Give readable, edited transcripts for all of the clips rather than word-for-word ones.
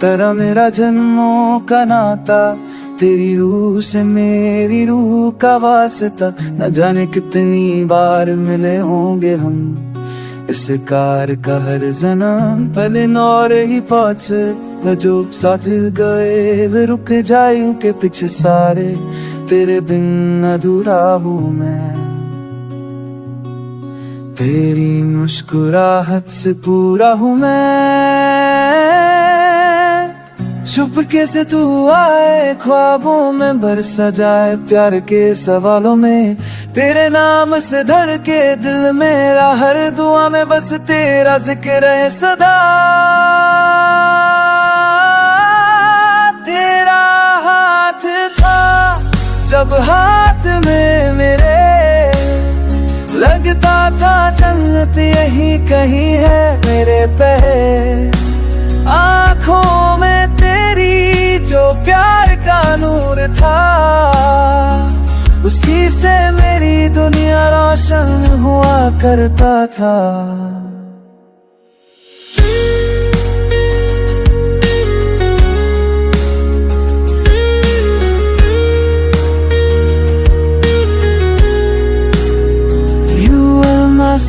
तेरा मेरा जन्मों का नाता, तेरी रूह से मेरी रूह का वास्ता। न जाने कितनी बार मिले होंगे हम, इस कार का हर जन्म पले और ही पहुंचे। जो साथ गए वे रुक जाए उनके पीछे सारे, तेरे बिन अधूरा हूँ मैं। तेरी मुस्कुराहट से पूरा हूँ मैं। चुपके से तू आए ख्वाबों में बरसा जाए प्यार के सवालों में। तेरे नाम से धड़के दिल मेरा, हर दुआ में बस तेरा जिक्र है सदा। तेरा हाथ था जब हाथ में मेरे, लगता था जन्नत यही कहीं है मेरे पे। आँखों में तेरी जो प्यार का नूर था, उसी से मेरी दुनिया रोशन हुआ करता था।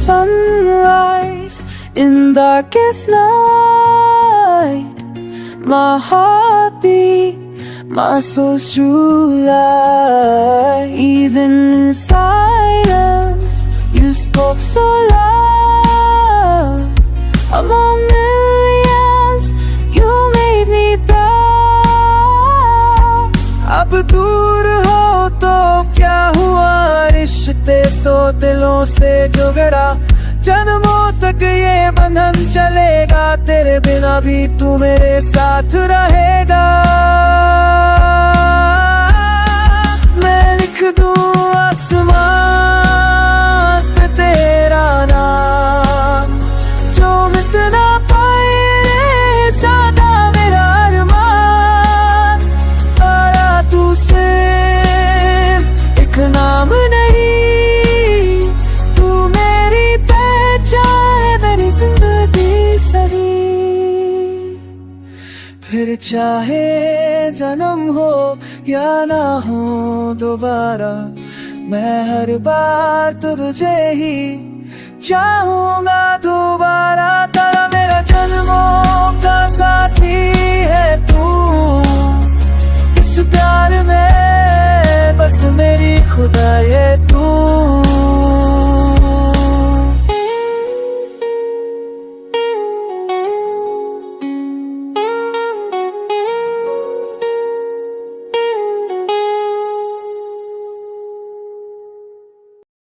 Sunrise in darkest night, my heartbeat, my soul's true light. Even in silence, you spoke so loud. Among millions, you made me proud. अब दूर हो तो क्या हुआ, रिश्ते तो दिलों से जुगड़ा। जन्मों तक ये बंधन चलेगा, तेरे बिना भी तू मेरे साथ रहेगा। मैं लिख दूं आसमान पे तेरा नाम, जो मिट ना पाए सादा मेरा अरमान। आया तू सिर्फ एक नाम नहीं, फिर चाहे जन्म हो या ना हो दोबारा, मैं हर बार तुझे ही चाहूंगा दोबारा। तेरा मेरा